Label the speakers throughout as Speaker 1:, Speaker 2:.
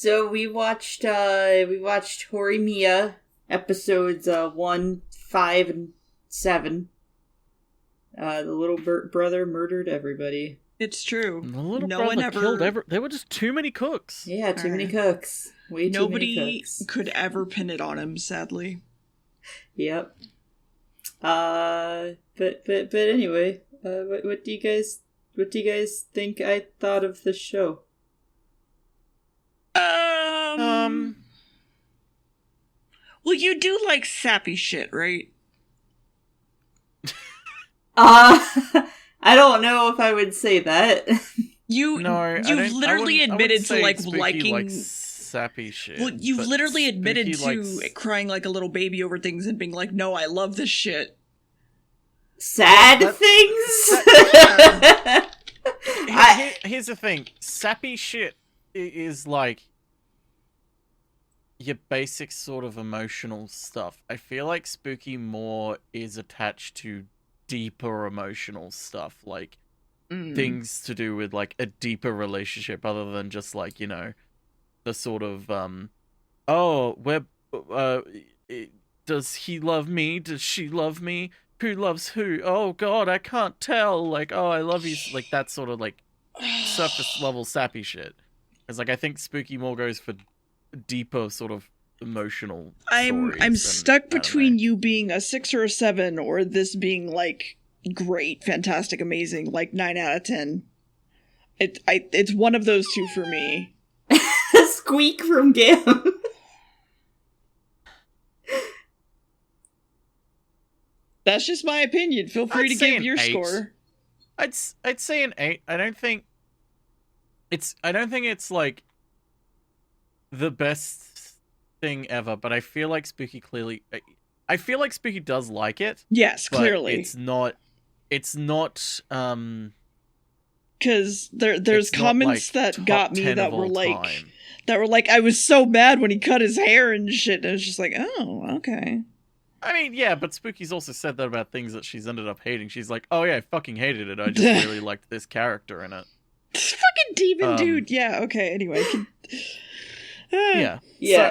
Speaker 1: So we watched Horimiya episodes 1, 5, and 7. The little brother murdered everybody.
Speaker 2: It's true.
Speaker 3: The little brother killed There were just too many cooks.
Speaker 1: Yeah, too many cooks. Way too many cooks.
Speaker 2: Nobody could ever pin it on him, sadly.
Speaker 1: Yep. But anyway, what do you guys think I thought of the show?
Speaker 2: Well, you do like sappy shit, right?
Speaker 1: I don't know if I would say that.
Speaker 2: You literally admitted to liking
Speaker 3: sappy shit.
Speaker 2: Well, you've literally admitted to crying like a little baby over things and being like, "No, I love this shit."
Speaker 1: Sad things.
Speaker 3: Here's the thing: sappy shit is like your basic sort of emotional stuff. I feel like spooky more is attached to deeper emotional stuff, like things to do with like a deeper relationship other than just like, you know, the sort of does he love me, does she love me, who loves who, oh god, I can't tell, like, oh, I love you, like that sort of like surface level sappy shit. It's like I think spooky more goes for deeper sort of emotional
Speaker 2: I'm stuck between you being a 6 or a 7 or this being like great, fantastic, amazing, like 9 out of 10. It's one of those two for me.
Speaker 1: Squeak from Gam.
Speaker 2: That's just my opinion. Feel free to give your score.
Speaker 3: I'd say an 8. I don't think it's like the best thing ever, but I feel like Spooky does like it.
Speaker 2: Yes, clearly.
Speaker 3: It's not
Speaker 2: because there's comments like that got me that were like I was so bad when he cut his hair and shit, and it was just like, oh, okay.
Speaker 3: I mean, yeah, but Spooky's also said that about things that she's ended up hating. She's like, oh yeah, I fucking hated it. I just really liked this character in it.
Speaker 2: Fucking demon dude. Yeah, okay, anyway.
Speaker 3: Yeah. So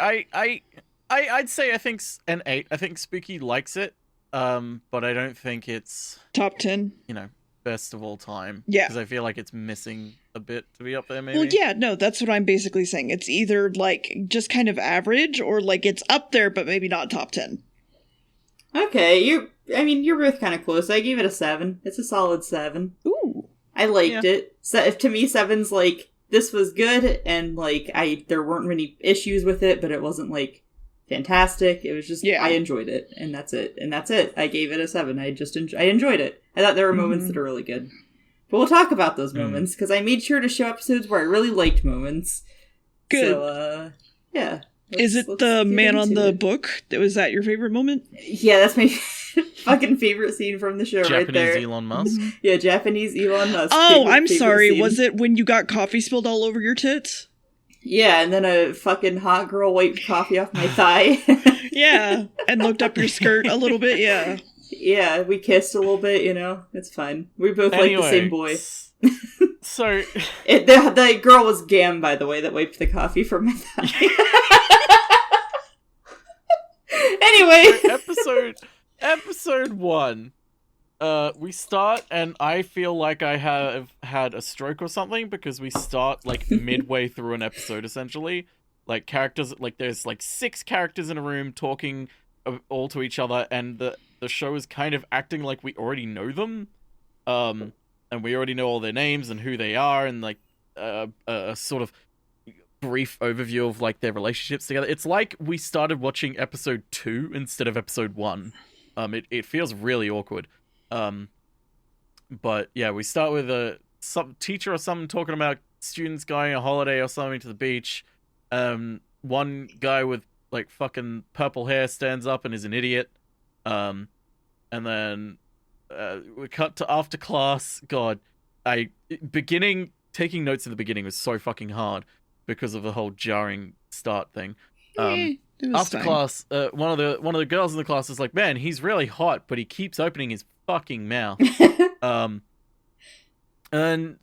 Speaker 3: I'd say I think an 8. I think Spooky likes it, but I don't think it's
Speaker 2: top 10.
Speaker 3: You know, best of all time.
Speaker 2: Yeah,
Speaker 3: because I feel like it's missing a bit to be up there. Maybe.
Speaker 2: Well, yeah, no, that's what I'm basically saying. It's either like just kind of average, or like it's up there, but maybe not top 10.
Speaker 1: Okay, you're both kind of close. I gave it a 7. It's a solid 7.
Speaker 2: Ooh,
Speaker 1: I liked it. So, to me, 7's like, this was good, and like there weren't many issues with it, but it wasn't like fantastic. It was just I enjoyed it, and that's it. I gave it a 7. I enjoyed it. I thought there were moments that are really good, but we'll talk about those moments because I made sure to show episodes where I really liked moments.
Speaker 2: Good.
Speaker 1: So yeah.
Speaker 2: Is it the man on the book? Was that your favorite moment?
Speaker 1: Yeah, that's my fucking favorite scene from the show right there.
Speaker 3: Japanese Elon Musk?
Speaker 1: Yeah, Japanese Elon Musk.
Speaker 2: Oh, I'm sorry. Scene. Was it when you got coffee spilled all over your tits?
Speaker 1: Yeah, and then a fucking hot girl wiped coffee off my thigh.
Speaker 2: Yeah, and looked up your skirt a little bit, yeah.
Speaker 1: Yeah, we kissed a little bit, you know. It's fine. We both like the same boy.
Speaker 3: So...
Speaker 1: the girl was Gam, by the way, that wiped the coffee from my thigh. Anyway,
Speaker 3: so episode 1, we start, and I feel like I have had a stroke or something, because we start like midway through an episode, essentially. Like characters, like there's like 6 characters in a room talking all to each other, and the show is kind of acting like we already know them, and we already know all their names and who they are, and like a sort of brief overview of like their relationships together. It's like we started watching episode 2 instead of episode 1. It feels really awkward. But yeah, we start with some teacher or something talking about students going on a holiday or something to the beach. One guy with like fucking purple hair stands up and is an idiot. And then we cut to after class. God, taking notes in the beginning was so fucking hard because of the whole jarring start thing. After class, one of the girls in the class is like, "Man, he's really hot, but he keeps opening his fucking mouth." And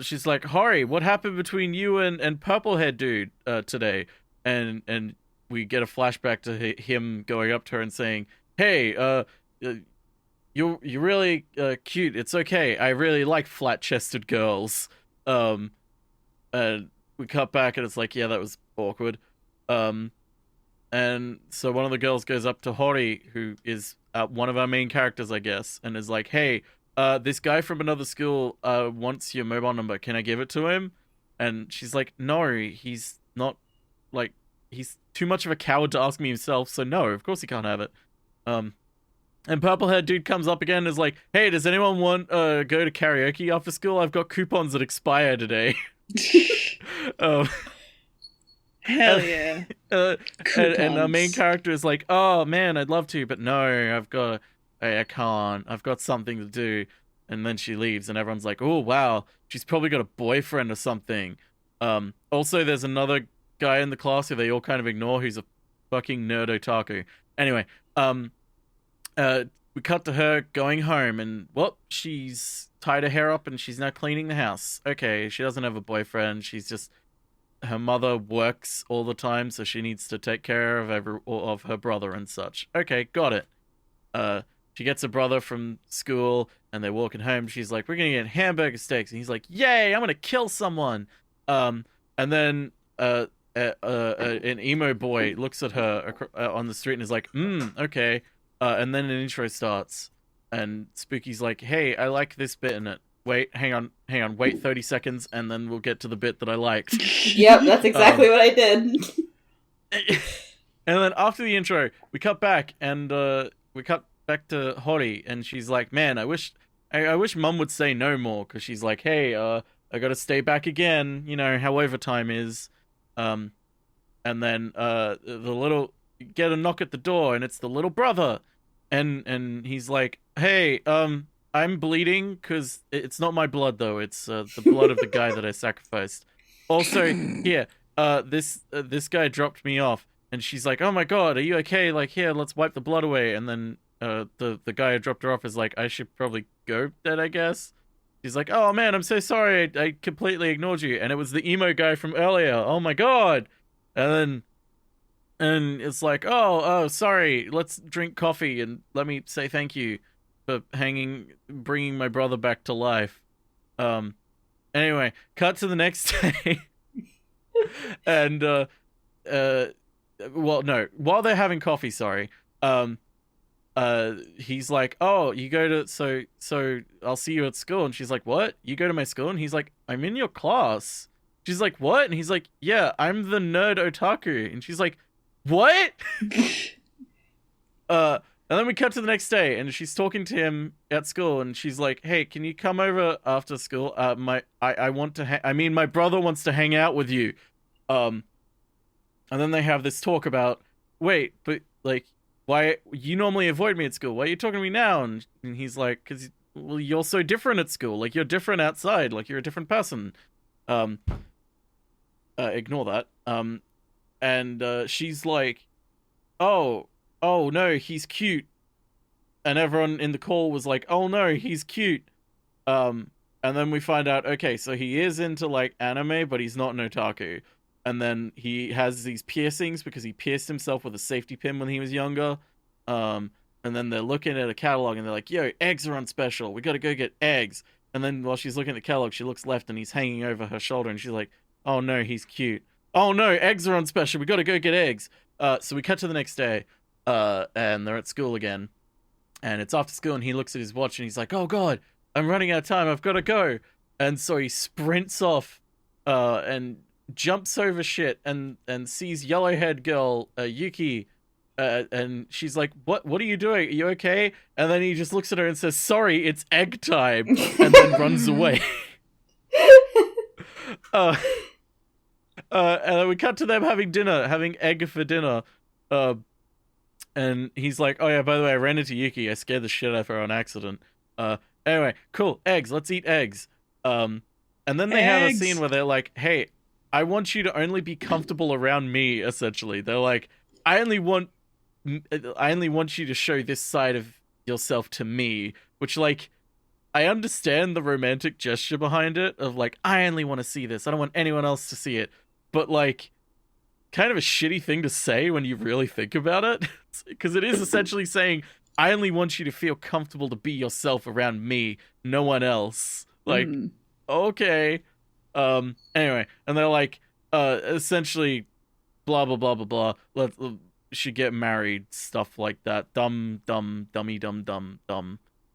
Speaker 3: she's like, Hori, what happened between you and purple head dude today? And we get a flashback to him going up to her and saying, hey, you're really cute. It's okay. I really like flat-chested girls. And we cut back and it's like, yeah, that was awkward. And so one of the girls goes up to Hori, who is one of our main characters, I guess, and is like, hey, this guy from another school wants your mobile number. Can I give it to him? And she's like, no, he's not, like, he's too much of a coward to ask me himself, so no, of course he can't have it. And purple-haired dude comes up again and is like, hey, does anyone want go to karaoke after school? I've got coupons that expire today.
Speaker 2: Hell yeah.
Speaker 3: And our main character is like, oh man, I'd love to, but no, I can't. I've got something to do. And then she leaves and everyone's like, oh wow, she's probably got a boyfriend or something. Also, there's another guy in the class who they all kind of ignore who's a fucking nerd otaku. Anyway, we cut to her going home and, well, she's tied her hair up and she's now cleaning the house. Okay, she doesn't have a boyfriend. She's just, her mother works all the time, so she needs to take care of her brother and such. Okay, got it. She gets a brother from school and they're walking home. She's like, we're gonna get hamburger steaks. And he's like, yay, I'm gonna kill someone. And then an emo boy looks at her on the street and is like, okay. And then an intro starts, and Spooky's like, hey, I like this bit in it. Wait, hang on, wait 30 seconds, and then we'll get to the bit that I liked.
Speaker 1: Yep, that's exactly what I did.
Speaker 3: And then after the intro, we cut back, and we cut back to Hori, and she's like, man, I wish Mum would say no more, because she's like, hey, I gotta stay back again, you know, how overtime is. And then get a knock at the door, and it's the little brother, and he's like, hey, I'm bleeding because it's not my blood though, it's the blood of the guy that I sacrificed. Also, here, this guy dropped me off. And she's like, oh my god, are you okay? Like, here, let's wipe the blood away. And then the guy who dropped her off is like, I should probably go then, I guess. He's like, oh man, I'm so sorry, I completely ignored you. And it was the emo guy from earlier. Oh my god. And it's like, oh, sorry, let's drink coffee and let me say thank you for bringing my brother back to life. Anyway, cut to the next day. And, well, no, while they're having coffee, sorry, he's like, oh, you go to, so I'll see you at school. And she's like, what? You go to my school? And he's like, I'm in your class. She's like, what? And he's like, yeah, I'm the nerd otaku. And she's like, what? And then we cut to the next day, and she's talking to him at school, and she's like, hey, can you come over after school? My brother wants to hang out with you. And then they have this talk about, wait, but, like, why, you normally avoid me at school, why are you talking to me now? And he's like, because, well, you're so different at school, like, you're different outside, like, you're a different person. Ignore that. And she's like, oh no, he's cute. And everyone in the call was like, oh no, he's cute. And then we find out, okay, so he is into, like, anime, but he's not an otaku. And then he has these piercings because he pierced himself with a safety pin when he was younger. And then they're looking at a catalog and they're like, yo, eggs are on special. We gotta go get eggs. And then while she's looking at the catalog, she looks left and he's hanging over her shoulder and she's like, oh no, he's cute. Oh no, eggs are on special. We gotta go get eggs. So we cut to the next day, and they're at school again. And it's after school and he looks at his watch and he's like, oh god, I'm running out of time. I've gotta go. And so he sprints off, and jumps over shit and sees yellow-haired girl, Yuki, and she's like, what are you doing? Are you okay? And then he just looks at her and says, sorry, it's egg time, and then runs away. And then we cut to them having egg for dinner. And he's like, oh yeah, by the way, I ran into Yuki. I scared the shit out of her on accident. Anyway, cool, eggs, let's eat eggs. And then they have a scene where they're like, hey, I want you to only be comfortable around me, essentially. They're like, I only want you to show this side of yourself to me, which, like, I understand the romantic gesture behind it of like, I only want to see this. I don't want anyone else to see it. But like, kind of a shitty thing to say when you really think about it. Because it is essentially saying, I only want you to feel comfortable to be yourself around me, no one else. Like, okay. Anyway, and they're like, essentially, blah, blah, blah, blah, blah. Let she get married, stuff like that. Dumb.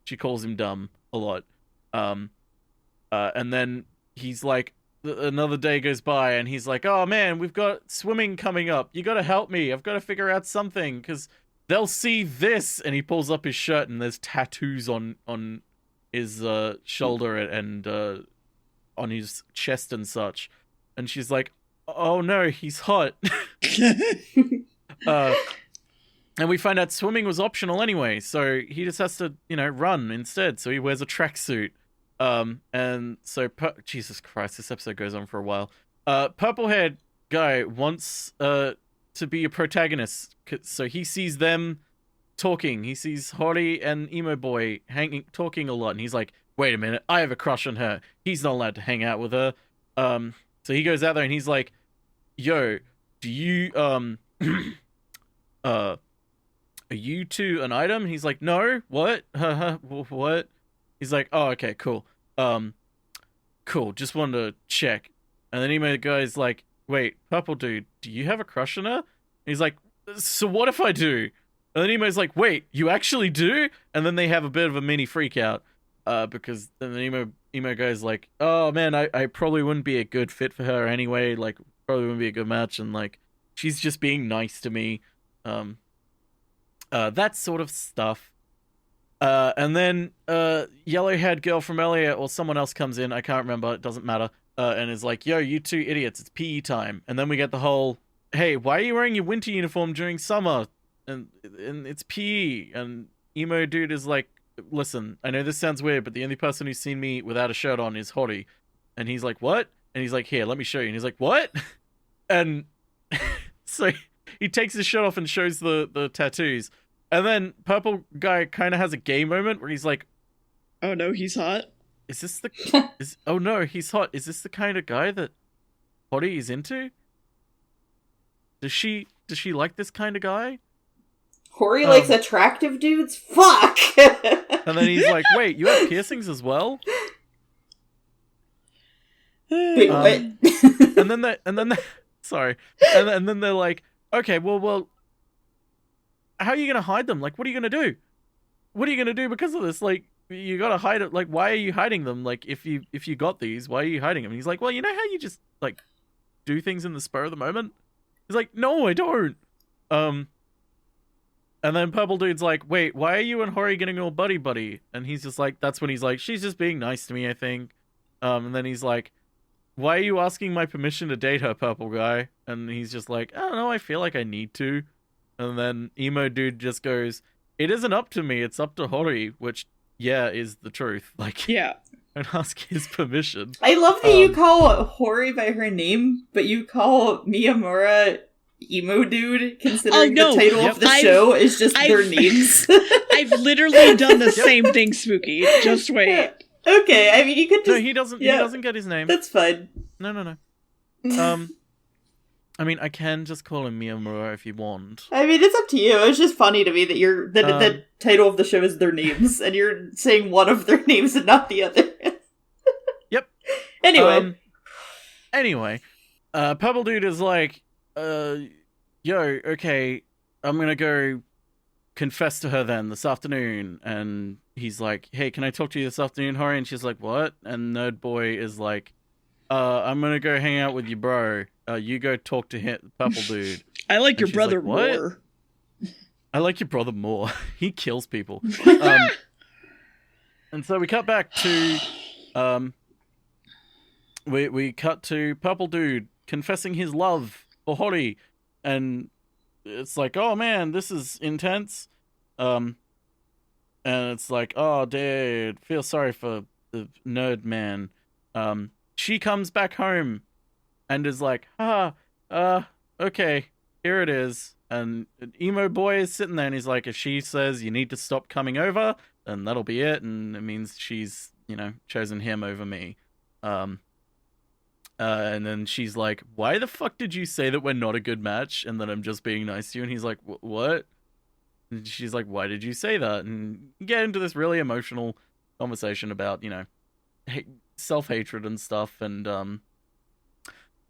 Speaker 3: She calls him dumb a lot. And then he's like, another day goes by, and he's like, oh man, we've got swimming coming up. You gotta help me. I've got to figure out something, because they'll see this. And he pulls up his shirt, and there's tattoos on his shoulder and on his chest and such. And she's like, oh no, he's hot. And we find out swimming was optional anyway, so he just has to, run instead. So he wears a tracksuit. And so, Jesus Christ, this episode goes on for a while. Purple-haired guy wants to be a protagonist, so he sees them talking. He sees Hori and Emo Boy talking a lot, and he's like, wait a minute, I have a crush on her. He's not allowed to hang out with her. So he goes out there and he's like, yo, do you, are you two an item? He's like, no, what? What? He's like, oh, okay, cool. Cool, just wanted to check. And then Emo guy's like, wait, Purple Dude, do you have a crush on her? And he's like, so what if I do? And then Emo's like, wait, you actually do? And then they have a bit of a mini freak out. Because then Emo guy's like, oh man, I probably wouldn't be a good fit for her anyway, like, probably wouldn't be a good match, and like, she's just being nice to me. That sort of stuff. And then yellow-haired girl from earlier, or someone else comes in, I can't remember, it doesn't matter, and is like, yo, you two idiots, it's PE time. And then we get the whole, hey, why are you wearing your winter uniform during summer? And it's PE. And Emo Dude is like, listen, I know this sounds weird, but the only person who's seen me without a shirt on is Hori. And he's like, what? And he's like, here, let me show you. And he's like, what? And so he takes his shirt off and shows the tattoos. And then Purple Guy kind of has a gay moment where he's like,
Speaker 2: oh no, he's hot?
Speaker 3: Is this the... oh no, he's hot. Is this the kind of guy that Hori is into? Does she like this kind of guy?
Speaker 1: Hori likes attractive dudes? Fuck!
Speaker 3: And then he's like, wait, you have piercings as well?
Speaker 1: Wait, what?
Speaker 3: and then sorry. And then they're like, okay, well, how are you going to hide them? Like, what are you going to do? What are you going to do because of this? Like, you got to hide it. Like, why are you hiding them? Like, if you got these, why are you hiding them? And he's like, well, you know how you just, like, do things in the spur of the moment? He's like, no, I don't. And then Purple Dude's like, wait, why are you and Hori getting all buddy-buddy? And he's just like, that's when he's like, she's just being nice to me, I think. And then he's like, why are you asking my permission to date her, Purple Guy? And he's just like, I don't know, I feel like I need to. And then Emo Dude just goes, it isn't up to me, it's up to Hori, which, yeah, is the truth. Like,
Speaker 2: yeah.
Speaker 3: Don't ask his permission.
Speaker 1: I love that you call Hori by her name, but you call Miyamura Emo Dude, considering the title of the show is just their names.
Speaker 2: I've literally done the same thing, Spooky. Just wait.
Speaker 1: Okay, I mean, you could just...
Speaker 3: No, he doesn't. Yeah, he doesn't get his name.
Speaker 1: That's fine.
Speaker 3: No. I mean, I can just call him Miyamura if you want.
Speaker 1: I mean, it's up to you. It's just funny to me that the title of the show is their names, and you're saying one of their names and not the other.
Speaker 3: Yep.
Speaker 1: Anyway,
Speaker 3: Purple Dude is like, yo, okay, I'm gonna go confess to her then this afternoon. And he's like, hey, can I talk to you this afternoon, Hori? And she's like, what? And Nerd Boy is like, I'm gonna go hang out with you, bro. You go talk to him, Purple Dude.
Speaker 2: I like your brother more.
Speaker 3: I like your brother more. He kills people. And so we cut back to, we cut to Purple Dude confessing his love for Hori, and it's like, oh man, this is intense. And it's like, oh dude, feel sorry for the nerd man. She comes back home and is like, okay, here it is. and emo boy is sitting there, and he's like, if she says you need to stop coming over, then that'll be it, and it means she's, chosen him over me. And then she's like, why the fuck did you say that we're not a good match and that I'm just being nice to you? And he's like, what? And she's like, why did you say that? And you get into this really emotional conversation about, self-hatred and stuff, and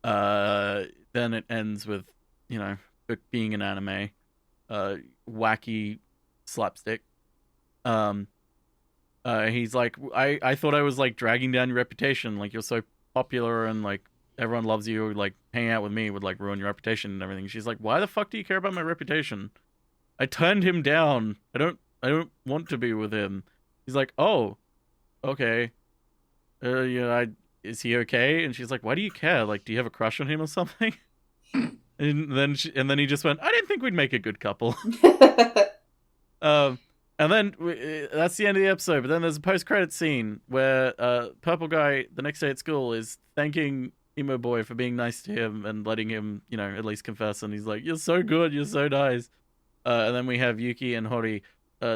Speaker 3: then it ends with, it being an anime, wacky slapstick. He's like, I thought I was like dragging down your reputation, like you're so popular and like everyone loves you, like hanging out with me would like ruin your reputation and everything. She's like, why the fuck do you care about my reputation? I turned him down. I don't want to be with him. He's like, oh, okay. Is he okay? And she's like, why do you care? Like, do you have a crush on him or something? And then he just went, I didn't think we'd make a good couple. And then that's the end of the episode. But then there's a post-credit scene where Purple Guy, the next day at school, is thanking Emo Boy for being nice to him and letting him, at least confess. And he's like, you're so good, you're so nice. And then we have Yuki and Hori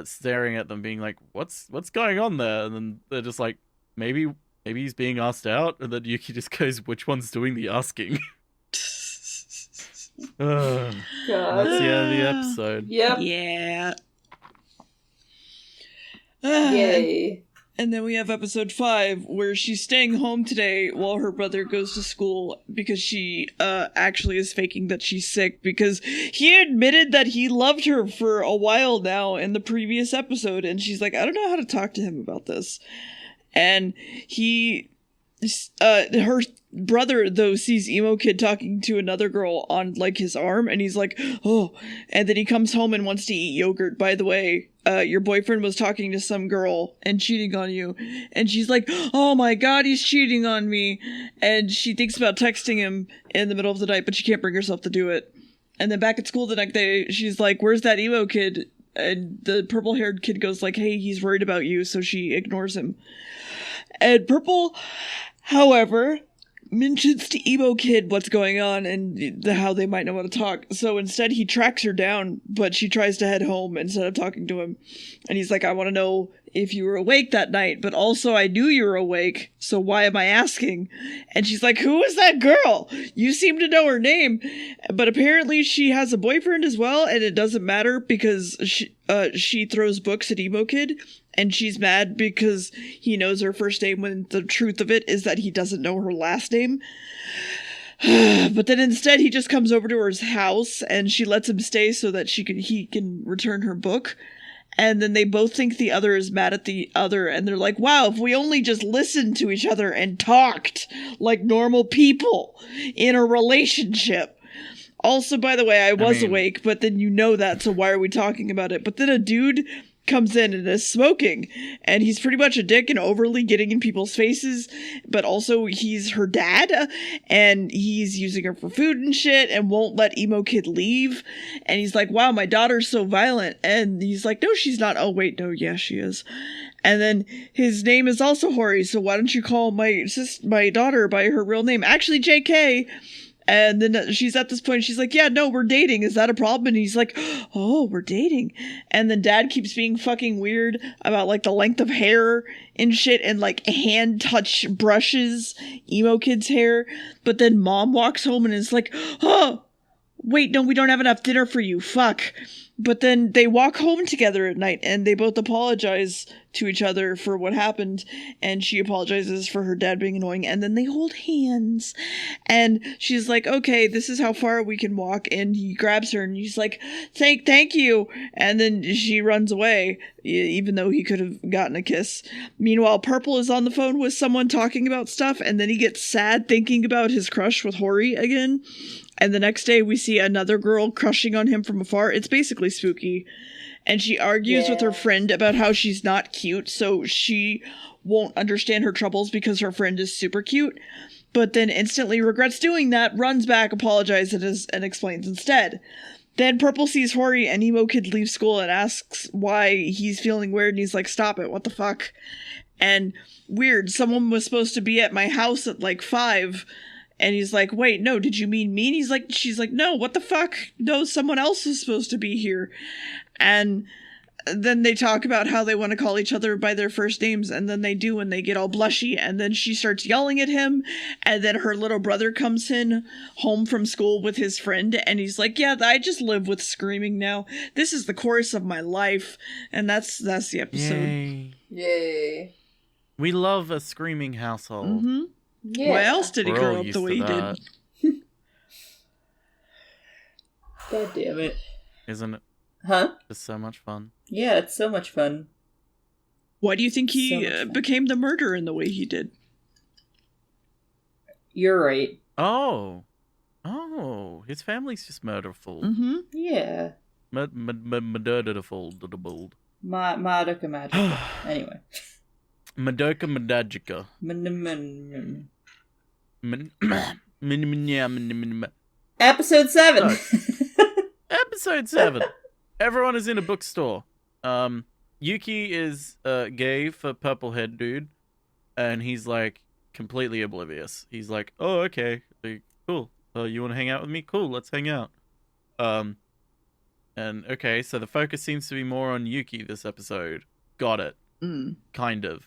Speaker 3: staring at them, being like, what's going on there? And then they're just like, maybe he's being asked out. And then Yuki just goes, which one's doing the asking? God. That's the end of the episode.
Speaker 1: Yep.
Speaker 2: Yeah.
Speaker 1: Yay.
Speaker 2: And then we have episode 5, where she's staying home today while her brother goes to school because she actually is faking that she's sick, because he admitted that he loved her for a while now in the previous episode, and she's like, I don't know how to talk to him about this. And her brother, though, sees Emo Kid talking to another girl on, like, his arm, and he's like, oh, and then he comes home and wants to eat yogurt. By the way, your boyfriend was talking to some girl and cheating on you. And she's like, oh my god, he's cheating on me. And she thinks about texting him in the middle of the night, but she can't bring herself to do it. And then back at school the next day, she's like, where's that Emo Kid? And the purple-haired kid goes like, hey, he's worried about you, so she ignores him. And Purple, however, mentions to Emo Kid what's going on and how they might know how to talk. So instead he tracks her down, but she tries to head home instead of talking to him. And he's like, I want to know if you were awake that night, but also I knew you were awake, so why am I asking? And she's like, who is that girl? You seem to know her name. But apparently she has a boyfriend as well, and it doesn't matter because she throws books at Emo Kid. And she's mad because he knows her first name when the truth of it is that he doesn't know her last name. But then instead he just comes over to her house and she lets him stay so that he can return her book. And then they both think the other is mad at the other, and they're like, wow, if we only just listened to each other and talked like normal people in a relationship. Also, by the way, I was awake, but then that, so why are we talking about it? But then a dude comes in and is smoking, and he's pretty much a dick and overly getting in people's faces, but also he's her dad, and he's using her for food and shit, and won't let Emo Kid leave, and he's like, wow, my daughter's so violent, and he's like, no, she's not. Oh, wait, no, yeah, she is. And then his name is also Hori, so why don't you call my daughter by her real name? Actually, JK. And then she's at this point, she's like, yeah, no, we're dating. Is that a problem? And he's like, oh, we're dating. And then dad keeps being fucking weird about, like, the length of hair and shit and, like, hand touch brushes Emo Kid's hair. But then mom walks home and is like, oh, wait, no, we don't have enough dinner for you. Fuck. But then they walk home together at night and they both apologize to each other for what happened, and she apologizes for her dad being annoying, and then they hold hands, and she's like, okay, this is how far we can walk, and he grabs her and he's like, thank you, and then she runs away, even though he could have gotten a kiss. Meanwhile, Purple is on the phone with someone talking about stuff, and then he gets sad thinking about his crush with Hori again. And the next day we see another girl crushing on him from afar. It's basically spooky. And she argues with her friend about how she's not cute, so she won't understand her troubles because her friend is super cute. But then instantly regrets doing that, runs back, apologizes, and explains instead. Then Purple sees Hori and Emo Kid leave school and asks why he's feeling weird, and he's like, stop it, what the fuck? And weird, someone was supposed to be at my house at like 5, And he's like, wait, no, did you mean me? And she's like, no, what the fuck? No, someone else is supposed to be here. And then they talk about how they want to call each other by their first names, and then they do, and they get all blushy, and then she starts yelling at him, and then her little brother comes in home from school with his friend, and he's like, yeah, I just live with screaming now. This is the course of my life. And that's the episode.
Speaker 4: Yay.
Speaker 3: We love a screaming household.
Speaker 2: Mm-hmm.
Speaker 4: Yeah.
Speaker 2: Why else did he grow up the way he did?
Speaker 1: God damn it.
Speaker 3: Isn't it?
Speaker 1: Huh?
Speaker 3: It's so much fun.
Speaker 1: Yeah, it's so much fun.
Speaker 2: Why do you think he
Speaker 1: So
Speaker 2: became the murderer in the way he did?
Speaker 1: You're right.
Speaker 3: Oh, his family's just murderful.
Speaker 2: Mm-hmm.
Speaker 1: Yeah.
Speaker 3: Murderful.
Speaker 1: Madoka Magica. Anyway.
Speaker 3: Madoka Madagica.
Speaker 1: Episode 7.
Speaker 3: Episode 7. Everyone is in a bookstore. Yuki is gay for Purplehead Dude, and he's like completely oblivious. He's like, "Oh, okay, cool. You want to hang out with me? Cool, let's hang out." And okay, so the focus seems to be more on Yuki this episode. Got it. Kind of.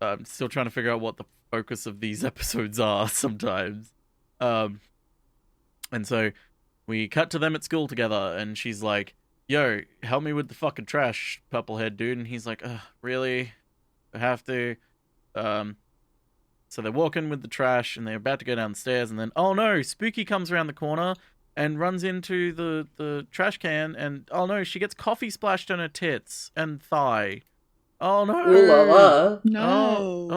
Speaker 3: I'm still trying to figure out what the focus of these episodes are sometimes. And so we cut to them at school together, and she's like, yo, help me with the fucking trash, Purplehead Dude. And he's like, really? I have to? So they're walking with the trash, and they're about to go downstairs, and then, oh no, Spooky comes around the corner and runs into the trash can, and oh no, she gets coffee splashed on her tits and thigh. Oh no.
Speaker 1: Ooh la la.
Speaker 2: No.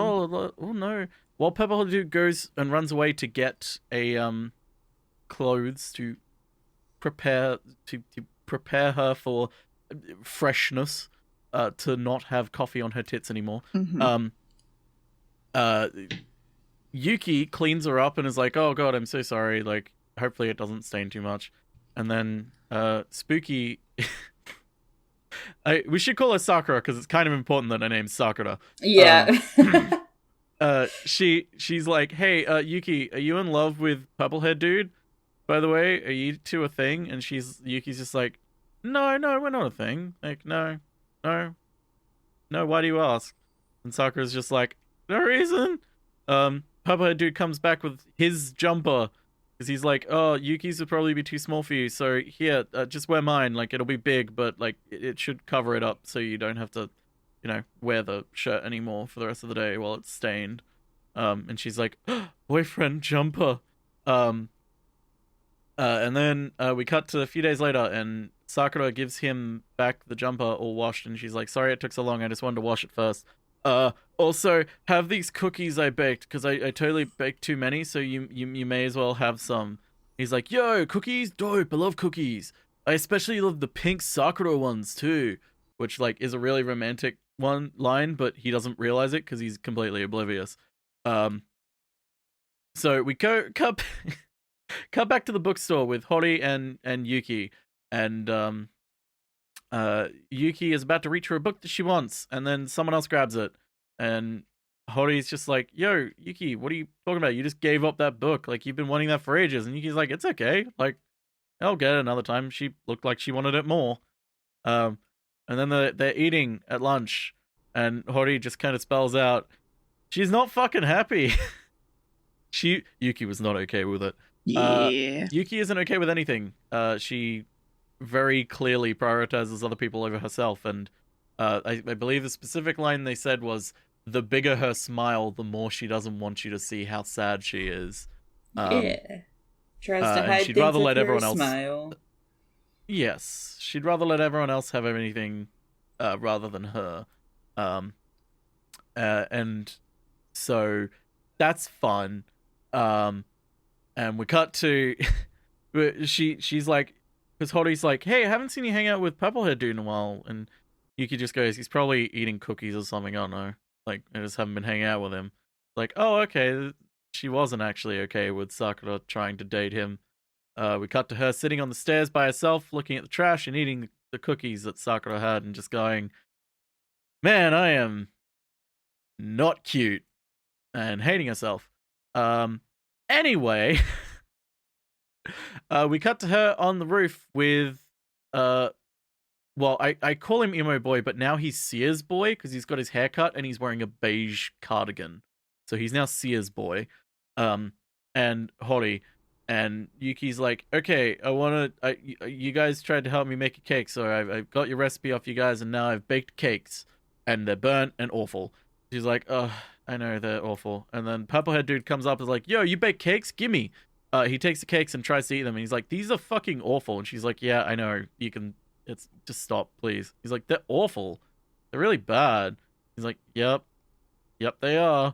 Speaker 3: Oh no. While Purplehead Dude goes and runs away to get a clothes to prepare her for freshness, to not have coffee on her tits anymore.
Speaker 2: Mm-hmm.
Speaker 3: Yuki cleans her up and is like, oh god, I'm so sorry, like hopefully it doesn't stain too much. And then Spooky we should call her Sakura because it's kind of important that her name's Sakura.
Speaker 1: Yeah.
Speaker 3: She's like, hey, Yuki, are you in love with Purplehead Dude? By the way, are you two a thing? And Yuki's just like, no, we're not a thing. Like, no, why do you ask? And Sakura's just like, no reason. Purplehead Dude comes back with his jumper, because he's like, oh, Yuki's would probably be too small for you, so here, just wear mine. Like, it'll be big, but, like, it should cover it up so you don't have to, wear the shirt anymore for the rest of the day while it's stained. And she's like, boyfriend jumper. And then we cut to a few days later, and Sakura gives him back the jumper all washed, and she's like, sorry it took so long, I just wanted to wash it first. Also, have these cookies I baked, because I totally baked too many, so you may as well have some. He's like, yo, cookies? Dope, I love cookies. I especially love the pink Sakura ones, too. Which, like, is a really romantic line, but he doesn't realize it, because he's completely oblivious. So we cut back to the bookstore with Hori and Yuki, and Yuki is about to reach for a book that she wants, and then someone else grabs it, and Hori's just like, yo, Yuki, what are you talking about? You just gave up that book, like, you've been wanting that for ages. And Yuki's like, it's okay, like, I'll get it another time. She looked like she wanted it more. And then they're eating at lunch, and Hori just kind of spells out, she's not fucking happy. Yuki was not okay with it.
Speaker 2: Yeah.
Speaker 3: Yuki isn't okay with anything. She very clearly prioritizes other people over herself, and I believe the specific line they said was, the bigger her smile, the more she doesn't want you to see how sad she is.
Speaker 1: Yeah. Tries to hide
Speaker 3: she'd
Speaker 1: things
Speaker 3: rather
Speaker 1: with
Speaker 3: let
Speaker 1: her
Speaker 3: everyone else
Speaker 1: smile.
Speaker 3: Yes, she'd rather let everyone else have anything rather than her. And so that's fun. And we cut to she's like, because Hori's like, hey, I haven't seen you hang out with Purplehead Dude in a while, and Yuki just goes, he's probably eating cookies or something, I don't know. Like, I just haven't been hanging out with him. Like, oh, okay. She wasn't actually okay with Sakura trying to date him. We cut to her sitting on the stairs by herself, looking at the trash and eating the cookies that Sakura had, and just going, man, I am not cute, and hating herself. Anyway, we cut to her on the roof with, well, I call him Emo Boy, but now he's Sears Boy because he's got his haircut and he's wearing a beige cardigan. So he's now Sears Boy. And Hori. And Yuki's like, okay, you guys tried to help me make a cake, so I've got your recipe off you guys, and now I've baked cakes. And they're burnt and awful. She's like, oh, I know, they're awful. And then Purplehead Dude comes up and is like, yo, you bake cakes? Gimme. He takes the cakes and tries to eat them, and he's like, these are fucking awful. And she's like, yeah, I know, just stop, please. He's like, they're awful. They're really bad. He's like, yep, they are.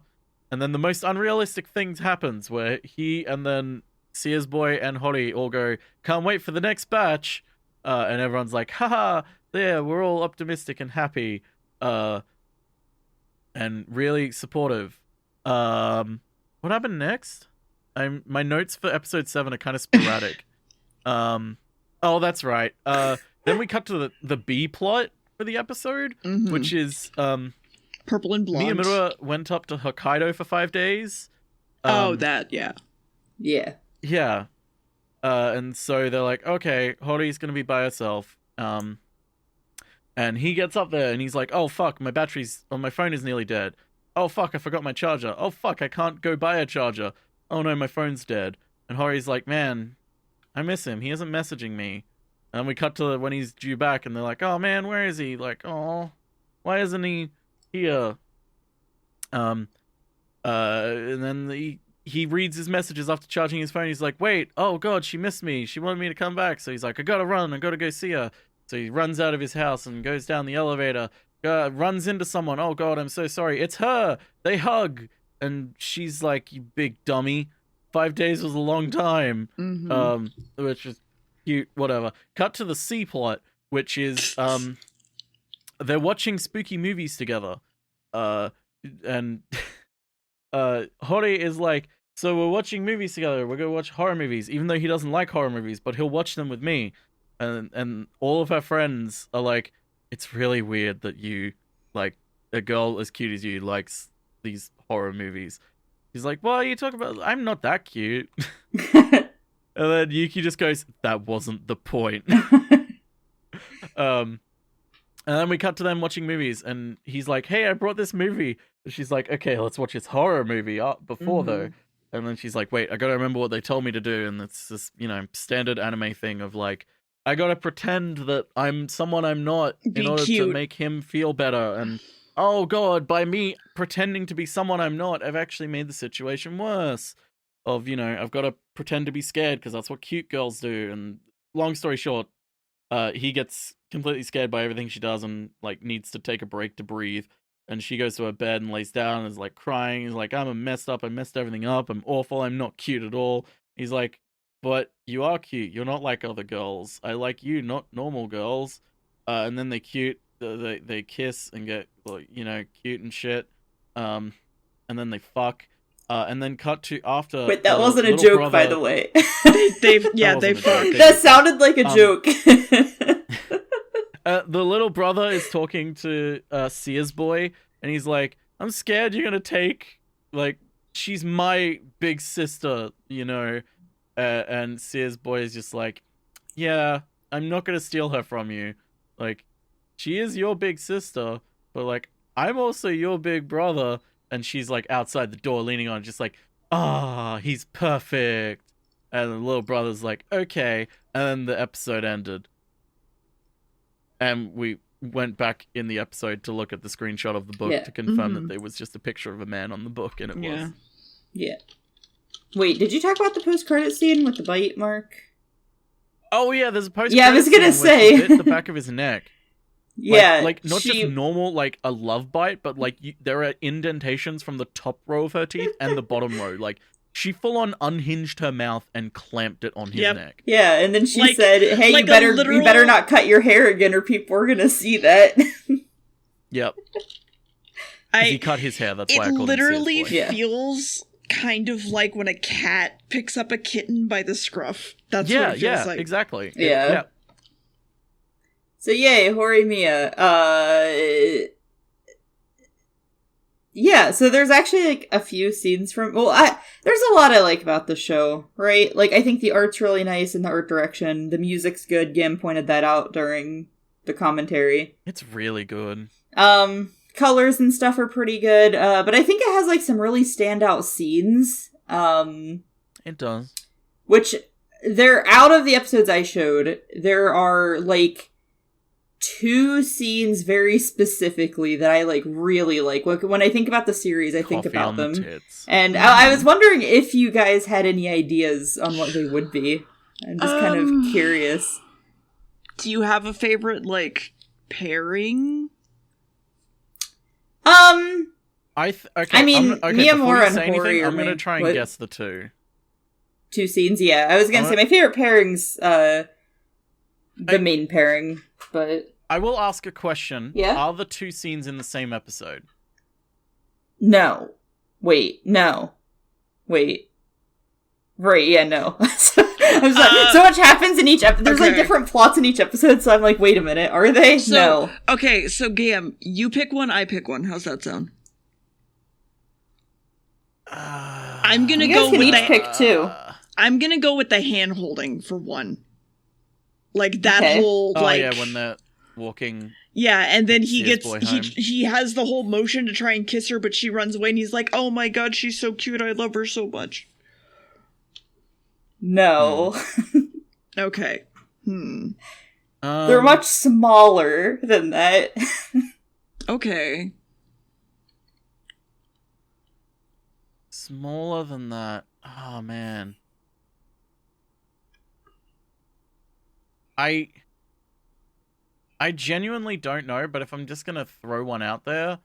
Speaker 3: And then the most unrealistic things happens where he and then Sears Boy and Hori all go, can't wait for the next batch. And everyone's like, haha, there, we're all optimistic and happy. And really supportive. What happened next? My notes for episode 7 are kind of sporadic. Oh, that's right. Then we cut to the B plot for the episode, which is
Speaker 2: Purple and Blonde.
Speaker 3: Miyamura went up to Hokkaido for 5 days.
Speaker 2: Yeah.
Speaker 3: Yeah. And so they're like, okay, Hori's gonna be by herself. And he gets up there and he's like, oh fuck, my phone is nearly dead. Oh fuck, I forgot my charger. Oh fuck, I can't go buy a charger. Oh no, my phone's dead. And Hori's like, man, I miss him. He isn't messaging me. And we cut to when he's due back and they're like, oh man, where is he? Like, oh, why isn't he here? And then he reads his messages after charging his phone. He's like, wait, oh god, she missed me. She wanted me to come back. So he's like, I gotta run. I gotta go see her. So he runs out of his house and goes down the elevator, runs into someone. Oh god, I'm so sorry. It's her. They hug. And she's like, you big dummy. 5 days was a long time. Which is cute, whatever. Cut to the C plot, which is, they're watching spooky movies together. And Hori is like, so we're watching movies together. We're gonna watch horror movies, even though he doesn't like horror movies, but he'll watch them with me. And all of her friends are like, it's really weird that you, like, a girl as cute as you likes these horror movies. He's like, what are you talking about? I'm not that cute. And then Yuki just goes, that wasn't the point. And then we cut to them watching movies, and he's like, hey, I brought this movie. And she's like, okay, let's watch this horror movie before, though. And then she's like, wait, I gotta remember what they told me to do. And it's this, standard anime thing of, like, I gotta pretend that I'm someone I'm not in order to make him feel better. And, oh god, by me pretending to be someone I'm not, I've actually made the situation worse. I've gotta pretend to be scared because that's what cute girls do. And long story short, he gets completely scared by everything she does and, like, needs to take a break to breathe. And she goes to her bed and lays down and is, like, crying. He's like, I'm messed up. I messed everything up. I'm awful. I'm not cute at all. He's like, but you are cute. You're not like other girls. I like you, not normal girls. And then they kiss and get, cute and shit. And then they fuck. And then cut to after.
Speaker 1: Wait, that wasn't a joke, by the way.
Speaker 2: they fucked.
Speaker 1: That sounded like a joke.
Speaker 3: The little brother is talking to Sears Boy, and he's like, I'm scared you're gonna take, like, she's my big sister, and Sears Boy is just like, yeah, I'm not gonna steal her from you. Like, she is your big sister, but, like, I'm also your big brother. And she's, like, outside the door leaning on, just like, he's perfect. And the little brother's like, okay. And then the episode ended. And we went back in the episode to look at the screenshot of the book to confirm that there was just a picture of a man on the book, and it was.
Speaker 1: Yeah. Wait, did you talk about the post-credit scene with the bite mark?
Speaker 3: Oh, yeah, there's a post-credit
Speaker 1: scene. Yeah, I was gonna say.
Speaker 3: Where she bit the back of his neck.
Speaker 1: Yeah,
Speaker 3: like not just normal, like, a love bite, but, like, there are indentations from the top row of her teeth and the bottom row. Like, she full-on unhinged her mouth and clamped it on his neck.
Speaker 1: Yeah, and then she said, hey, you better not cut your hair again or people are gonna see that.
Speaker 3: Yep. He cut his hair, that's why I called him
Speaker 2: literally feels kind of like when a cat picks up a kitten by the scruff. That's what it feels like.
Speaker 3: Exactly.
Speaker 1: Yeah. So yay, Horimiya. Yeah, so there's actually, like, a few scenes from... Well, there's a lot I like about the show, right? Like, I think the art's really nice in the art direction. The music's good. Gim pointed that out during the commentary.
Speaker 3: It's really good.
Speaker 1: Colors and stuff are pretty good, but I think it has, like, some really standout scenes.
Speaker 3: It does.
Speaker 1: Which, they're out of the episodes I showed. There are, like... 2 scenes very specifically that I, like, really like. When I think about the series, I think about them.
Speaker 3: Tits.
Speaker 1: And I was wondering if you guys had any ideas on what they would be. I'm just kind of curious.
Speaker 2: Do you have a favorite, like, pairing?
Speaker 3: Okay,
Speaker 1: I mean, Miyamura and Hori are
Speaker 3: I'm gonna try and guess the 2.
Speaker 1: 2 scenes, yeah. I was gonna say my favorite pairing's the main pairing, but...
Speaker 3: I will ask a question.
Speaker 1: Yeah?
Speaker 3: Are the 2 scenes in the same episode?
Speaker 1: No. Wait, no. Wait. Right, yeah, no. I was like, so much happens in each episode. There's, like, different plots in each episode, so I'm like, wait a minute, are they? No.
Speaker 2: Okay, so Gam, you pick one, I pick one. How's that sound? I'm gonna go with
Speaker 1: each pick 2.
Speaker 2: I'm gonna go with the hand-holding for one. Like, that whole, like...
Speaker 3: Oh, yeah, when they're walking...
Speaker 2: Yeah, and then he has the whole motion to try and kiss her, but she runs away, and he's like, oh my god, she's so cute, I love her so much.
Speaker 1: No.
Speaker 2: Okay.
Speaker 1: They're much smaller than that.
Speaker 2: Okay.
Speaker 3: Smaller than that. Oh, man. I genuinely don't know, but if I'm just gonna throw one out there,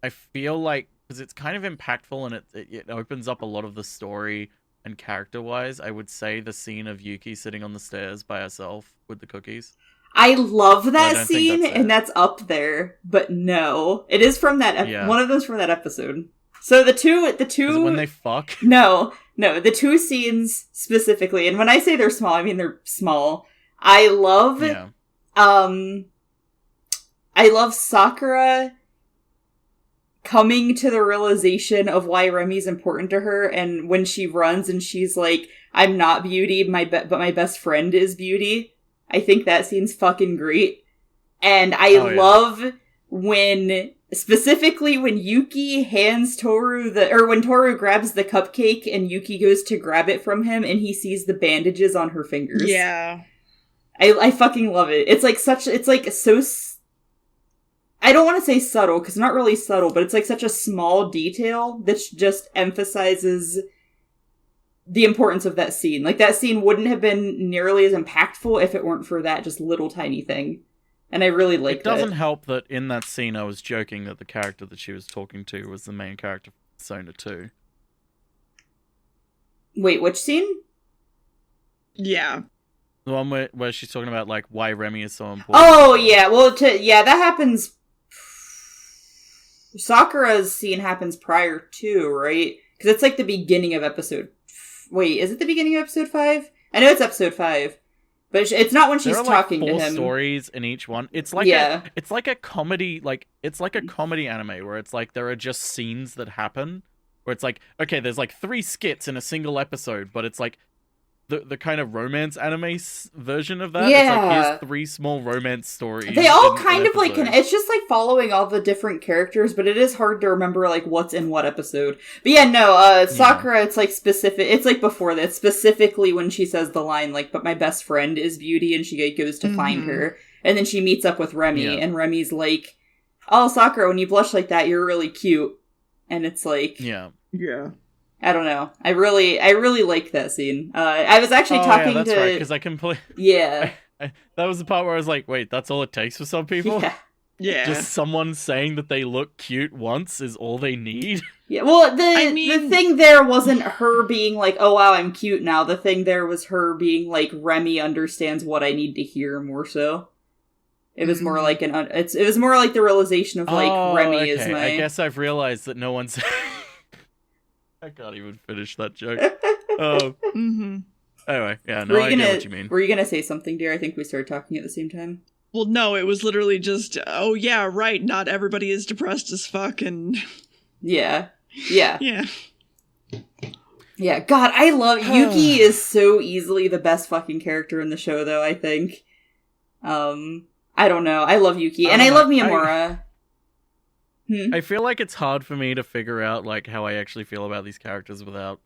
Speaker 3: I feel like, because it's kind of impactful and it opens up a lot of the story and character-wise, I would say the scene of Yuki sitting on the stairs by herself with the cookies.
Speaker 1: I love that scene, and that's up there, but no. It is from that one of those from that episode. So the two... Is it
Speaker 3: when they fuck?
Speaker 1: No, the 2 scenes specifically, and when I say they're small, I mean they're small. I love Sakura coming to the realization of why Remi's important to her, and when she runs and she's like, I'm not Beauty, but my best friend is Beauty. I think that scene's fucking great. And I love specifically when Yuki hands Toru when Toru grabs the cupcake and Yuki goes to grab it from him and he sees the bandages on her fingers.
Speaker 2: Yeah.
Speaker 1: I fucking love it. It's like so... I don't want to say subtle, because it's not really subtle, but it's like such a small detail that just emphasizes the importance of that scene. Like, that scene wouldn't have been nearly as impactful if it weren't for that just little tiny thing. And I really like that.
Speaker 3: It doesn't help that in that scene I was joking that the character that she was talking to was the main character from Persona 2.
Speaker 1: Wait, which scene?
Speaker 2: Yeah.
Speaker 3: The one where she's talking about, like, why Remi is so important.
Speaker 1: Oh, yeah. Well, that happens... Sakura's scene happens prior to, right? Because it's, like, the beginning of episode... Wait, is it the beginning of episode 5? I know it's episode 5. But it's not when she's talking to him.
Speaker 3: There are, like, 4 stories in each one. It's like it's like a comedy, it's like a comedy anime where it's, like, there are just scenes that happen. Where it's, like, okay, there's, like, 3 skits in a single episode, but it's, like, the kind of romance anime version of that.
Speaker 1: Yeah.
Speaker 3: It's like, here's 3 small romance stories.
Speaker 1: They all kind of like, it's just like following all the different characters, but it is hard to remember like what's in what episode. But yeah, no, Sakura, it's like specific, it's like before that, specifically when she says the line like, but my best friend is Beauty, and she goes to find her. And then she meets up with Remi, and Remi's like, oh, Sakura, when you blush like that, you're really cute. And it's like...
Speaker 2: Yeah.
Speaker 1: I don't know. I really like that scene. I was actually talking
Speaker 3: that's
Speaker 1: to...
Speaker 3: right, because I completely...
Speaker 1: Yeah.
Speaker 3: That was the part where I was like, wait, that's all it takes for some people?
Speaker 2: Yeah.
Speaker 3: Just someone saying that they look cute once is all they need?
Speaker 1: Yeah, well, the thing there wasn't her being like, oh wow, I'm cute now. The thing there was her being like, Remi understands what I need to hear more so. It was more like it was more like the realization of like, Remi is my...
Speaker 3: I guess I've realized that no one's... I can't even finish that joke. Anyway, yeah, no, I get what you mean.
Speaker 1: Were you gonna say something, dear? I think we started talking at the same time.
Speaker 2: Well, no, it was literally just, oh yeah, right, not everybody is depressed as fuck, and...
Speaker 1: Yeah.
Speaker 2: Yeah.
Speaker 1: Yeah, God, I love... Yuki is so easily the best fucking character in the show, though, I think. I don't know. I love Yuki, and I love Miyamura.
Speaker 3: I feel like it's hard for me to figure out, like, how I actually feel about these characters without...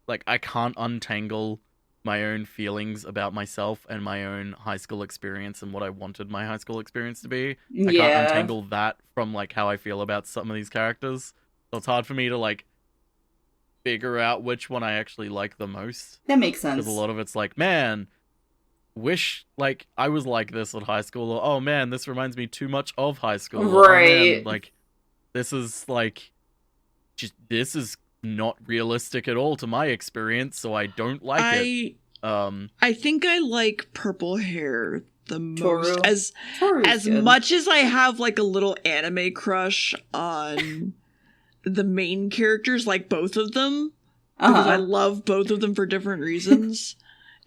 Speaker 3: Like, I can't untangle my own feelings about myself and my own high school experience and what I wanted my high school experience to be. I can't untangle that from, like, how I feel about some of these characters. So it's hard for me to, like, figure out which one I actually like the most.
Speaker 1: That makes sense.
Speaker 3: Because a lot of it's like, man, wish, like, I was like this at high school, or, oh man, this reminds me too much of high school.
Speaker 1: Right.
Speaker 3: Or, oh, man, like, this is, like, this is not realistic at all to my experience, so I don't like it.
Speaker 2: I think I like purple hair the most.
Speaker 1: Toru's
Speaker 2: as
Speaker 1: good.
Speaker 2: much as I have like a little anime crush on the main characters, like both of them, because I love both of them for different reasons,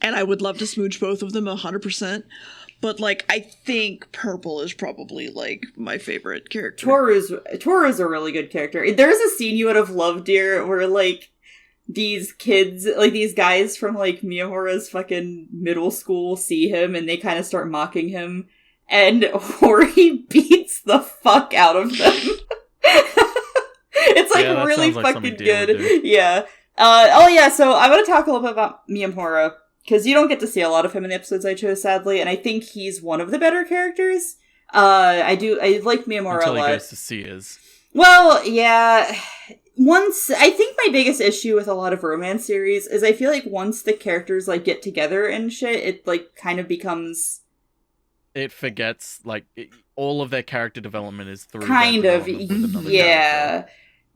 Speaker 2: and I would love to smooch both of them 100%. But, like, I think Purple is probably, like, my favorite character.
Speaker 1: Toru's a really good character. There's a scene you would have loved, dear, where, like, these kids, like, these guys from, like, Miyahura's fucking middle school see him, and they kind of start mocking him, and Hori beats the fuck out of them. It's, like, really fucking good. Yeah. So I want to talk a little bit about Miyamura. Because you don't get to see a lot of him in the episodes I chose, sadly, and I think he's one of the better characters. I like Miyamura
Speaker 3: Until
Speaker 1: a lot.
Speaker 3: He goes to Sears.
Speaker 1: Well, yeah. I think my biggest issue with a lot of romance series is I feel like once the characters, like, get together and shit, it, like, kind of becomes...
Speaker 3: It forgets, like, all of their character development is through
Speaker 1: kind of, yeah.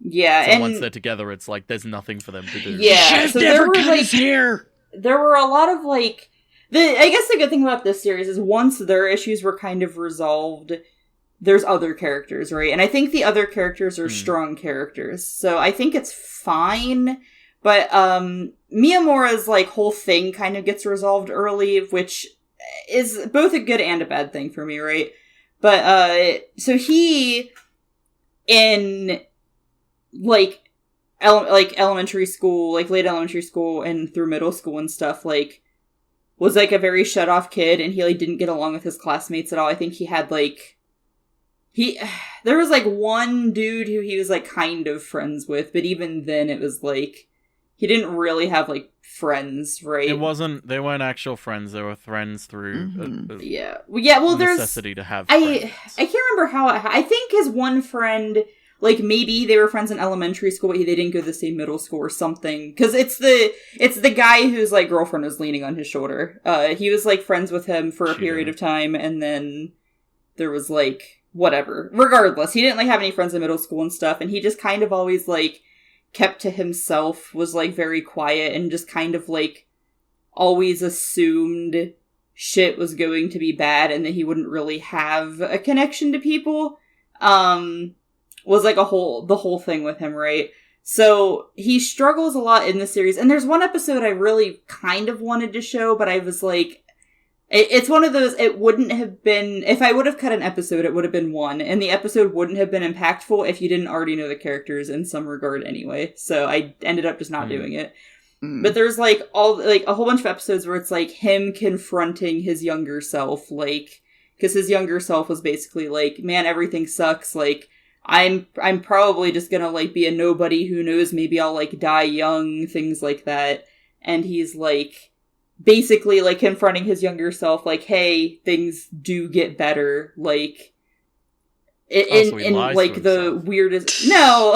Speaker 1: Yeah,
Speaker 3: so
Speaker 1: and
Speaker 3: once they're together, it's like, there's nothing for them to do.
Speaker 1: Yeah, so
Speaker 2: never cut his hair!
Speaker 1: There were a lot of, like... I guess the good thing about this series is once their issues were kind of resolved, there's other characters, right? And I think the other characters are strong characters. So I think it's fine. But Miyamura's, like, whole thing kind of gets resolved early, which is both a good and a bad thing for me, right? But, so he, in, like elementary school, like late elementary school and through middle school and stuff, like, was like a very shut off kid, and he like didn't get along with his classmates at all. I think he had like, there was like one dude who he was like kind of friends with, but even then it was like, he didn't really have like friends, right?
Speaker 3: They weren't actual friends, they were friends through
Speaker 1: there's
Speaker 3: necessity to have friends.
Speaker 1: I can't remember how I think his one friend, like, maybe they were friends in elementary school, but they didn't go to the same middle school or something. Because it's the guy whose, like, girlfriend was leaning on his shoulder. He was, like, friends with him for a period of time, and then there was, like, whatever. Regardless, he didn't, like, have any friends in middle school and stuff, and he just kind of always, like, kept to himself, was, like, very quiet, and just kind of, like, always assumed shit was going to be bad, and that he wouldn't really have a connection to people. Was like the whole thing with him, right? So he struggles a lot in the series, and there's one episode I really kind of wanted to show, but I was like, it's one of those, it wouldn't have been, if I would have cut an episode, it would have been one, and the episode wouldn't have been impactful if you didn't already know the characters in some regard anyway, so I ended up just not doing it. But there's like a whole bunch of episodes where it's like him confronting his younger self, like, because his younger self was basically like, man, everything sucks, like, I'm probably just gonna, like, be a nobody, who knows, maybe I'll, like, die young, things like that. And he's, like, basically, like, confronting his younger self, like, hey, things do get better, like, in like, the weirdest... No!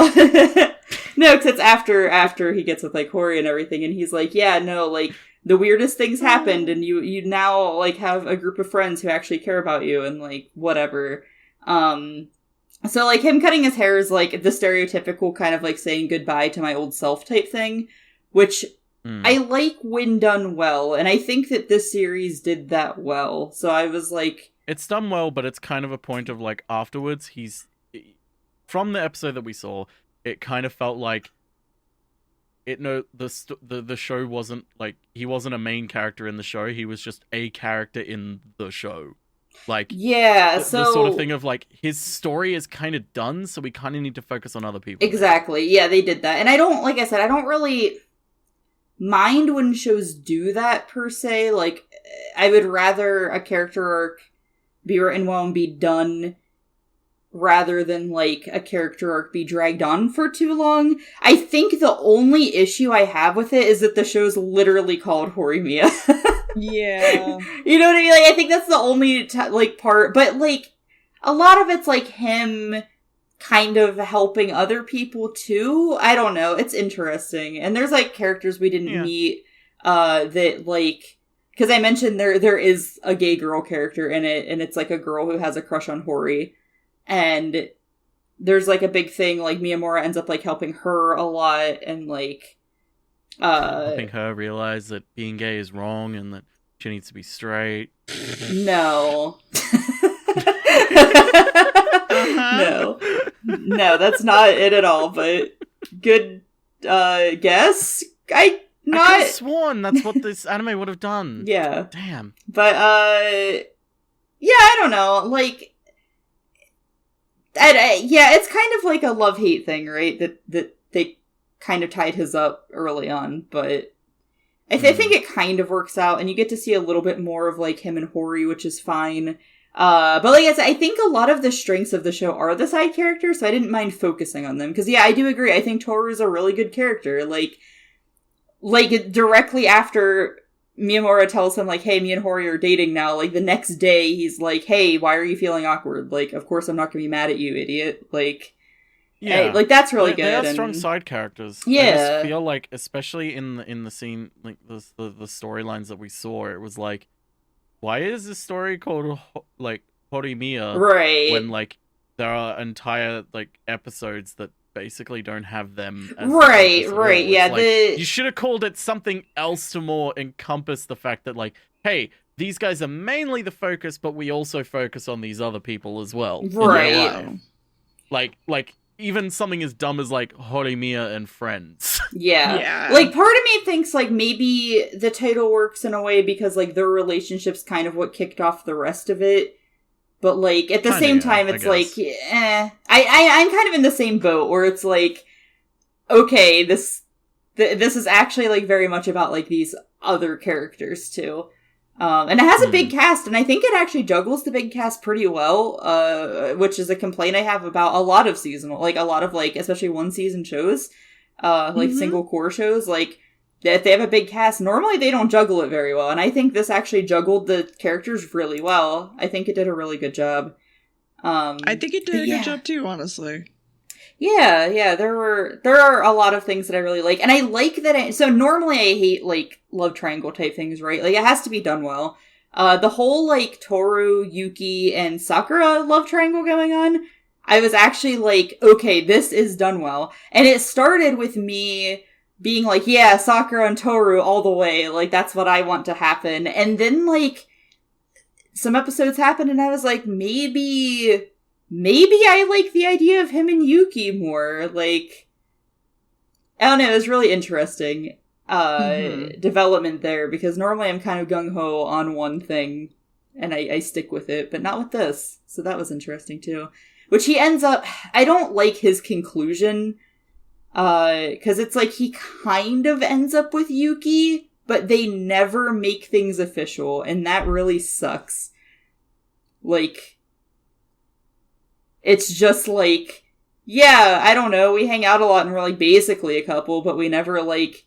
Speaker 1: No, because it's after he gets with, like, Hori and everything, and he's like, yeah, no, like, the weirdest things happened, and you now, like, have a group of friends who actually care about you, and, like, whatever. So, like, him cutting his hair is, like, the stereotypical kind of, like, saying goodbye to my old self type thing, which I like when done well, and I think that this series did that well. So I was like...
Speaker 3: It's done well, but it's kind of a point of, like, afterwards, from the episode that we saw, it kind of felt like the show wasn't, like, he wasn't a main character in the show, he was just a character in the show. Like,
Speaker 1: yeah,
Speaker 3: the sort of thing of, like, his story is kind of done, so we kind of need to focus on other people.
Speaker 1: Exactly. Yeah, they did that. And I don't, like I said, I don't really mind when shows do that, per se. Like, I would rather a character arc be written well and be done rather than, like, a character arc be dragged on for too long. I think the only issue I have with it is that the show's literally called Horimiya.
Speaker 2: Yeah.
Speaker 1: You know what I mean? Like, I think that's the only, part. But, like, a lot of it's, like, him kind of helping other people, too. I don't know. It's interesting. And there's, like, characters we didn't meet, that, like... Because I mentioned there is a gay girl character in it, and it's, like, a girl who has a crush on Hori. And there's, like, a big thing, like, Miyamura ends up, like, helping her a lot, and, like...
Speaker 3: helping her realize that being gay is wrong and that she needs to be straight.
Speaker 1: No. No, that's not it at all, but good guess. I could have
Speaker 3: sworn that's what this anime would have done.
Speaker 1: Yeah.
Speaker 3: Damn.
Speaker 1: But, yeah, I don't know, like, yeah, it's kind of like a love-hate thing, right? That they kind of tied his up early on, but I think it kind of works out, and you get to see a little bit more of, like, him and Hori, which is fine. But like I said, I think a lot of the strengths of the show are the side characters, so I didn't mind focusing on them. Because, yeah, I do agree. I think Toru's a really good character. Like, directly after Miyamura tells him, like, hey, me and Hori are dating now, like, the next day, he's like, hey, why are you feeling awkward? Like, of course I'm not gonna be mad at you, idiot. Like... Yeah, like, that's really good.
Speaker 3: They are strong side characters.
Speaker 1: Yeah,
Speaker 3: I just feel like, especially in the scene, like the storylines that we saw, it was like, why is this story called like Horimiya?
Speaker 1: Right.
Speaker 3: When, like, there are entire, like, episodes that basically don't have them. As
Speaker 1: right. Yeah,
Speaker 3: like, you should have called it something else to more encompass the fact that, like, hey, these guys are mainly the focus, but we also focus on these other people as well.
Speaker 1: Right.
Speaker 3: Like. Even something as dumb as, like, Horimiya and Friends.
Speaker 1: Yeah. Like, part of me thinks, like, maybe the title works in a way because, like, their relationship's kind of what kicked off the rest of it. But, like, at the same time, it's like, I'm kind of in the same boat where it's like, okay, this is actually, like, very much about, like, these other characters, too. And it has a big cast, and I think it actually juggles the big cast pretty well, which is a complaint I have about a lot of seasonal, like, a lot of, like, especially one-season shows, like, single core shows, like, if they have a big cast, normally they don't juggle it very well, and I think this actually juggled the characters really well. I think it did a really good job.
Speaker 2: I think it did a good job, too, honestly.
Speaker 1: Yeah, there are a lot of things that I really like, and I like that so normally I hate, like, love triangle type things, right? Like, it has to be done well. The whole, like, Toru, Yuki, and Sakura love triangle going on, I was actually like, okay, this is done well. And it started with me being like, yeah, Sakura and Toru all the way, like, that's what I want to happen. And then, like, some episodes happened, and I was like, maybe I like the idea of him and Yuki more. Like, I don't know, it was really interesting development there, because normally I'm kind of gung-ho on one thing, and I stick with it, but not with this. So that was interesting, too. Which he ends up... I don't like his conclusion, because it's like he kind of ends up with Yuki, but they never make things official, and that really sucks. Like... It's just like, yeah, I don't know, we hang out a lot and we're, like, basically a couple, but we never, like,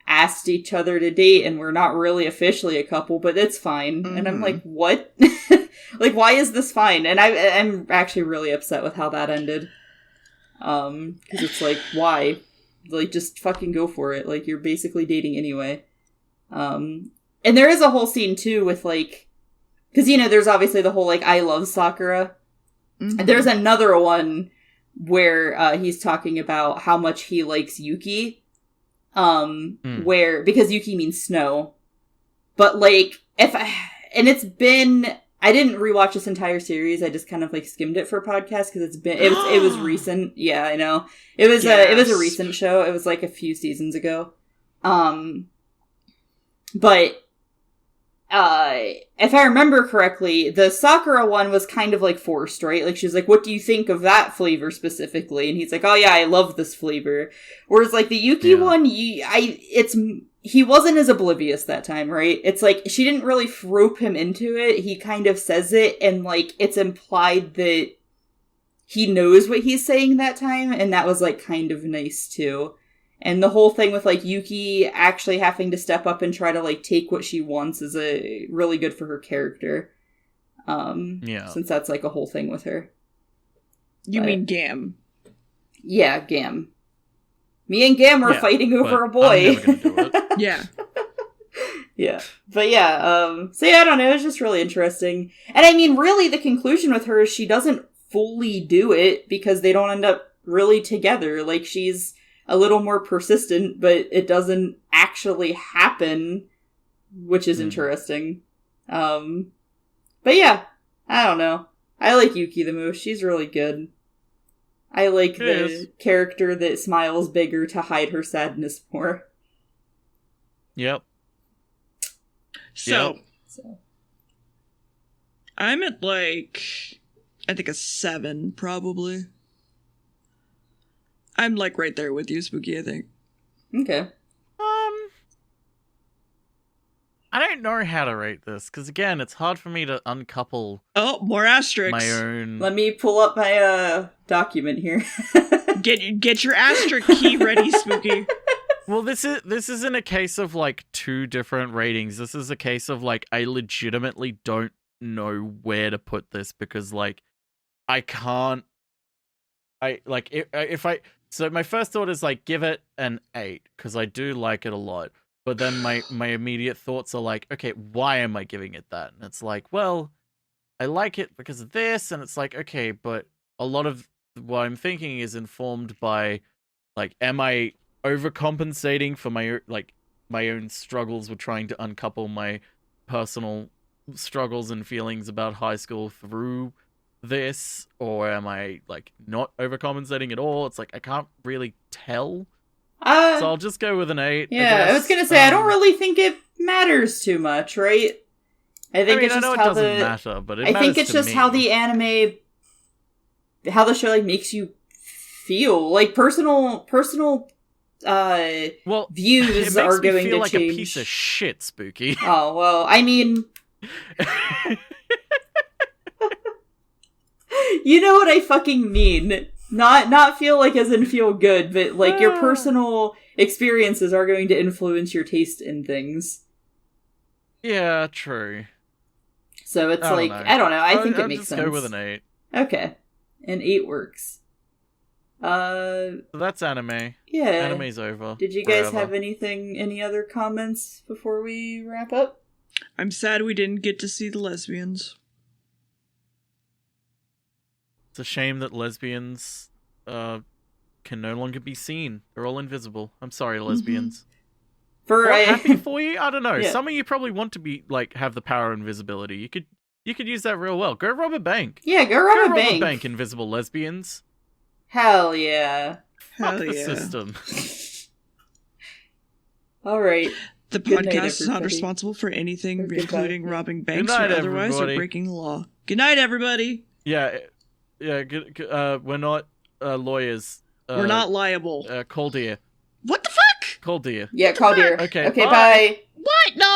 Speaker 1: asked each other to date, and we're not really officially a couple, but it's fine. And I'm like, what? Like, why is this fine? And I'm actually really upset with how that ended. Because it's like, why? Like, just fucking go for it. Like, you're basically dating anyway. And there is a whole scene, too, with, like, because, you know, there's obviously the whole, like, I love Sakura. And there's another one where he's talking about how much he likes Yuki. Because Yuki means snow. But, like, and it's been, I didn't rewatch this entire series, I just kind of, like, skimmed it for a podcast, because it was recent. Yeah, I know. It was a recent show. It was, like, a few seasons ago. But if I remember correctly, the Sakura one was kind of like forced, right? Like, she's like, what do you think of that flavor specifically? And he's like, oh yeah, I love this flavor. Whereas, like, the Yuki one, he wasn't as oblivious that time, right? It's like, she didn't really rope him into it. He kind of says it, and, like, it's implied that he knows what he's saying that time, and that was, like, kind of nice, too. And the whole thing with, like, Yuki actually having to step up and try to, like, take what she wants is really good for her character. Since that's, like, a whole thing with her.
Speaker 2: You mean Gam?
Speaker 1: Yeah, Gam. Me and Gam were fighting over a boy.
Speaker 3: I'm never gonna do it.
Speaker 2: Yeah.
Speaker 1: Yeah. But yeah, so yeah, I don't know, it was just really interesting. And I mean, really, the conclusion with her is she doesn't fully do it because they don't end up really together. Like, she's a little more persistent, but it doesn't actually happen, which is interesting. But yeah, I don't know. I like Yuki the most. She's really good. I like the character that smiles bigger to hide her sadness more.
Speaker 3: Yep.
Speaker 2: So, I'm at, like, I think a 7, probably. I'm, like, right there with you, Spooky, I think.
Speaker 1: Okay.
Speaker 3: I don't know how to rate this, because again, it's hard for me to uncouple...
Speaker 2: Oh, more asterisks.
Speaker 3: ...my own...
Speaker 1: Let me pull up my, document here.
Speaker 2: Get your asterisk key ready, Spooky.
Speaker 3: Well, this isn't a case of, like, 2 different ratings. This is a case of, like, I legitimately don't know where to put this, because, like, I can't... So my first thought is, like, give it an 8, because I do like it a lot. But then my immediate thoughts are like, okay, why am I giving it that? And it's like, well, I like it because of this, and it's like, okay, but a lot of what I'm thinking is informed by, like, am I overcompensating for my own struggles with trying to uncouple my personal struggles and feelings about high school through this, or am I, like, not overcompensating at all? It's like, I can't really tell. So I'll just go with an 8.
Speaker 1: Yeah, I was gonna say, I don't really think it matters too much, right? I think it's just how
Speaker 3: it doesn't matter, but
Speaker 1: I think it's just how the anime, how the show, like, makes you feel. Like, personal views
Speaker 3: it
Speaker 1: are
Speaker 3: makes me
Speaker 1: going
Speaker 3: feel
Speaker 1: to
Speaker 3: like
Speaker 1: change.
Speaker 3: A piece of shit, Spooky.
Speaker 1: Oh, well, I mean... You know what I fucking mean. Not feel like as in feel good, but, like, your personal experiences are going to influence your taste in things.
Speaker 3: Yeah, true.
Speaker 1: So it's I don't know. I think it makes sense.
Speaker 3: I'll just go with an 8.
Speaker 1: Okay. An 8 works.
Speaker 3: So that's anime.
Speaker 1: Yeah.
Speaker 3: Anime's over.
Speaker 1: Did you guys have any other comments before we wrap up?
Speaker 2: I'm sad we didn't get to see the lesbians.
Speaker 3: It's a shame that lesbians can no longer be seen. They're all invisible. I'm sorry, lesbians. Happy for you? I don't know. Yeah. Some of you probably want to be, like, have the power of invisibility. You could use that real well. Go rob a bank.
Speaker 1: Yeah, go rob a bank.
Speaker 3: Bank, invisible lesbians.
Speaker 1: Hell yeah.
Speaker 3: Fuck the system.
Speaker 1: All right.
Speaker 2: The podcast is not responsible for anything, including robbing banks or otherwise, or breaking the law. Good night, everybody.
Speaker 3: Yeah. We're not lawyers.
Speaker 2: We're not liable.
Speaker 3: Call dear.
Speaker 2: What the fuck?
Speaker 3: Call dear.
Speaker 1: Yeah, call dear.
Speaker 3: Okay,
Speaker 1: bye.
Speaker 2: What? No!